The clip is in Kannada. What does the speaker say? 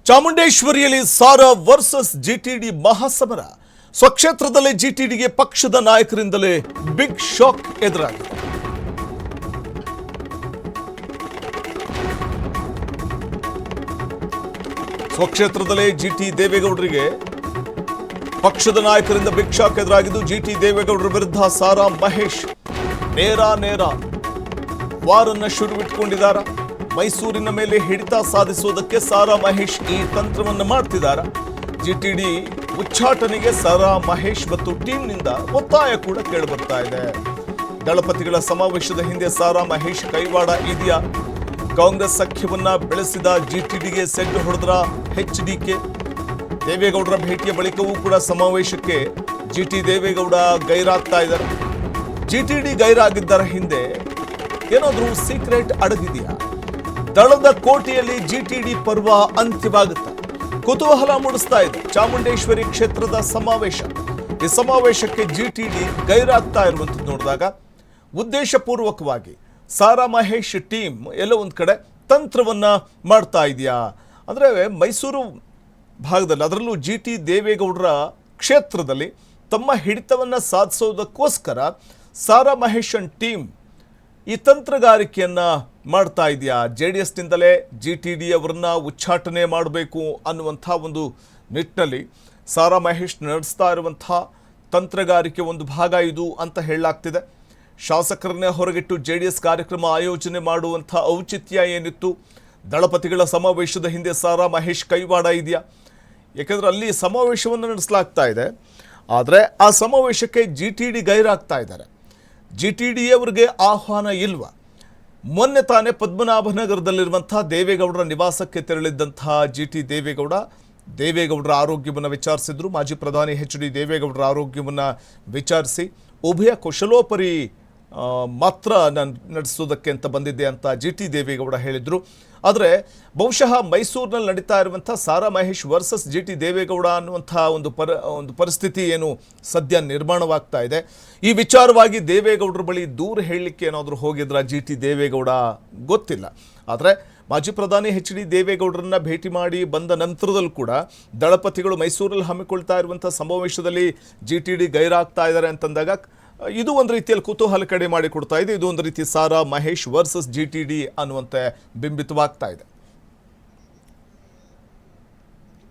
ಚಾಮುಂಡೇಶ್ವರಿಯಲ್ಲಿ ಸಾರಾ ವರ್ಸಸ್ ಜಿಟಿಡಿ ಮಹಾಸಮರ. ಸ್ವಕ್ಷೇತ್ರದಲ್ಲಿ ಜಿಟಿಡಿಗೆ ಪಕ್ಷದ ನಾಯಕರಿಂದಲೇ ಬಿಗ್ ಶಾಕ್ ಎದುರಾಗಿದೆ. ಸ್ವಕ್ಷೇತ್ರದಲ್ಲೇ ಜಿಟಿ ದೇವೇಗೌಡರಿಗೆ ಪಕ್ಷದ ನಾಯಕರಿಂದ ಬಿಗ್ ಶಾಕ್ ಎದುರಾಗಿದ್ದು, ಜಿಟಿ ದೇವೇಗೌಡರ ವಿರುದ್ಧ ಸಾರಾ ಮಹೇಶ್ ನೇರ ವಾರನ್ನ ಶುರುವಿಟ್ಕೊಂಡಿದ್ದಾರೆ. ಮೈಸೂರಿನ ಮೇಲೆ ಹಿಡಿತ ಸಾಧಿಸುವುದಕ್ಕೆ ಸಾರಾ ಮಹೇಶ್ ಈ ತಂತ್ರವನ್ನು ಮಾಡ್ತಿದ್ದಾರೆ. ಜಿಟಿಡಿ ಉಚ್ಚಾಟನೆಗೆ ಸಾರಾ ಮಹೇಶ್ ಮತ್ತು ಟೀಮ್ನಿಂದ ಒತ್ತಾಯ ಕೂಡ ಕೇಳಿಬರ್ತಾ ಇದೆ. ದಳಪತಿಗಳ ಸಮಾವೇಶದ ಹಿಂದೆ ಸಾರಾ ಮಹೇಶ್ ಕೈವಾಡ ಇದೆಯಾ? ಕಾಂಗ್ರೆಸ್ ಸಖ್ಯವನ್ನ ಬೆಳೆಸಿದ ಜಿಟಿಡಿಗೆ ಸೆಡ್ಡು ಹೊಡೆದ್ರ ಎಚ್ಡಿಕೆ. ದೇವೇಗೌಡರ ಭೇಟಿಯ ಬಳಿಕವೂ ಕೂಡ ಸಮಾವೇಶಕ್ಕೆ ಜಿಟಿ ದೇವೇಗೌಡ ಗೈರಾಗ್ತಾ ಇದ್ದಾರೆ. ಜಿಟಿಡಿ ಗೈರಾಗಿದ್ದರ ಹಿಂದೆ ಏನಾದರೂ ಸೀಕ್ರೆಟ್ ಅಡಗಿದೆಯಾ? ದಳದ ಕೋಟೆಯಲ್ಲಿ ಜಿಟಿಡಿ ಪರ್ವ ಅಂತ್ಯವಾಗುತ್ತೆ. ಕುತೂಹಲ ಮೂಡಿಸ್ತಾ ಇದೆ ಚಾಮುಂಡೇಶ್ವರಿ ಕ್ಷೇತ್ರದ ಸಮಾವೇಶ. ಈ ಸಮಾವೇಶಕ್ಕೆ ಜಿಟಿಡಿ ಗೈರಾಗ್ತಾ ಇರುವಂಥದ್ದು ನೋಡಿದಾಗ ಉದ್ದೇಶಪೂರ್ವಕವಾಗಿ ಸಾರಾ ಮಹೇಶ್ ಟೀಮ್ ಎಲ್ಲ ಒಂದು ಕಡೆ ತಂತ್ರವನ್ನ ಮಾಡ್ತಾ ಇದೆಯಾ ಅಂದರೆ, ಮೈಸೂರು ಭಾಗದಲ್ಲಿ ಅದರಲ್ಲೂ ಜಿಟಿ ದೇವೇಗೌಡರ ಕ್ಷೇತ್ರದಲ್ಲಿ ತಮ್ಮ ಹಿಡಿತವನ್ನು ಸಾಧಿಸೋದಕ್ಕೋಸ್ಕರ ಸಾರಾ ಮಹೇಶನ್ ಟೀಮ್ ಈ ತಂತ್ರಗಾರಿಕೆಯನ್ನ ಮಾಡ್ತಾ ಇದೆಯಾ? JDSನಿಂದಲೇ ಜಿಟಿಡಿ ಅವರನ್ನ ಉಚ್ಚಾಟನೆ ಮಾಡಬೇಕು ಅನ್ನುವಂಥ ಒಂದು ನಿಟ್ಟಿನಲ್ಲಿ ಸಾರಾ ಮಹೇಶ್ ನಡೆಸ್ತಾ ಇರುವಂಥ ತಂತ್ರಗಾರಿಕೆ ಒಂದು ಭಾಗ ಇದು ಅಂತ ಹೇಳಲಾಗ್ತಿದೆ. ಶಾಸಕರನ್ನೇ ಹೊರಗಿಟ್ಟು JDS ಕಾರ್ಯಕ್ರಮ ಆಯೋಜನೆ ಮಾಡುವಂಥ ಔಚಿತ್ಯ ಏನಿತ್ತು? ದಳಪತಿಗಳ ಸಮಾವೇಶದ ಹಿಂದೆ ಸಾರಾ ಮಹೇಶ್ ಕೈವಾಡ ಇದೆಯಾ? ಯಾಕೆಂದರೆ ಅಲ್ಲಿ ಸಮಾವೇಶವನ್ನು ನಡೆಸಲಾಗ್ತಾ ಇದೆ, ಆದರೆ ಆ ಸಮಾವೇಶಕ್ಕೆ ಜಿಟಿಡಿ ಗೈರಾಗ್ತಾ ಇದ್ದಾರೆ. ಜಿಟಿಡಿ ಅವರಿಗೆ ಆಹ್ವಾನ ಇಲ್ವಾ? ಮೊನ್ನೆ ತಾನೇ ಪದ್ಮನಾಭನಗರದಲ್ಲಿರುವಂಥ ದೇವೇಗೌಡರ ನಿವಾಸಕ್ಕೆ ತೆರಳಿದ್ದಂತಹ ಜಿಟಿ ದೇವೇಗೌಡರ ಆರೋಗ್ಯವನ್ನು ವಿಚಾರಿಸಿದ್ರು. ಮಾಜಿ ಪ್ರಧಾನಿ ಎಚ್ಡಿ ದೇವೇಗೌಡರ ಆರೋಗ್ಯವನ್ನು ವಿಚಾರಿಸಿ ಉಭಯ ಕುಶಲೋಪರಿ ಮಾತ್ರ ನಡೆಸೋದಕ್ಕೆ ಅಂತ ಬಂದಿದ್ದೆ ಅಂತ ಜಿಟಿ ದೇವೇಗೌಡ ಹೇಳಿದರು. ಆದರೆ ಬಹುಶಃ ಮೈಸೂರಿನಲ್ಲಿ ನಡೀತಾ ಇರುವಂಥ ಸಾರಾ ಮಹೇಶ್ ವರ್ಸಸ್ ಜಿಟಿ ದೇವೇಗೌಡ ಅನ್ನುವಂಥ ಒಂದು ಪರಿಸ್ಥಿತಿ ಏನು ಸದ್ಯ ನಿರ್ಮಾಣವಾಗ್ತಾ ಇದೆ. ಈ ವಿಚಾರವಾಗಿ ದೇವೇಗೌಡರ ಬಳಿ ದೂರ ಹೇಳಲಿಕ್ಕೆ ಏನಾದರೂ ಹೋಗಿದ್ರ ಜಿಟಿ ದೇವೇಗೌಡ ಗೊತ್ತಿಲ್ಲ. ಆದರೆ ಮಾಜಿ ಪ್ರಧಾನಿ ಎಚ್ಡಿ ದೇವೇಗೌಡರನ್ನ ಭೇಟಿ ಮಾಡಿ ಬಂದ ನಂತರದಲ್ಲೂ ಕೂಡ ದಳಪತಿಗಳು ಮೈಸೂರಲ್ಲಿ ಹಮ್ಮಿಕೊಳ್ತಾ ಇರುವಂಥ ಸಮಾವೇಶದಲ್ಲಿ ಜಿಟಿಡಿ ಗೈರಾಗ್ತಾ ಇದ್ದಾರೆ ಅಂತಂದಾಗ ಇದು ಒಂದು ರೀತಿಯಲ್ಲಿ ಕುತೂಹಲ ಕಡೆ ಮಾಡಿ ಕೊಡ್ತಾ ಇದೆ. ಇದು ಒಂದು ರೀತಿ ಸಾರಾ ಮಹೇಶ್ ವರ್ಸಸ್ ಜಿಟಿಡಿ ಅನ್ನುವಂತೆ ಬಿಂಬಿತವಾಗ್ತಾ ಇದೆ.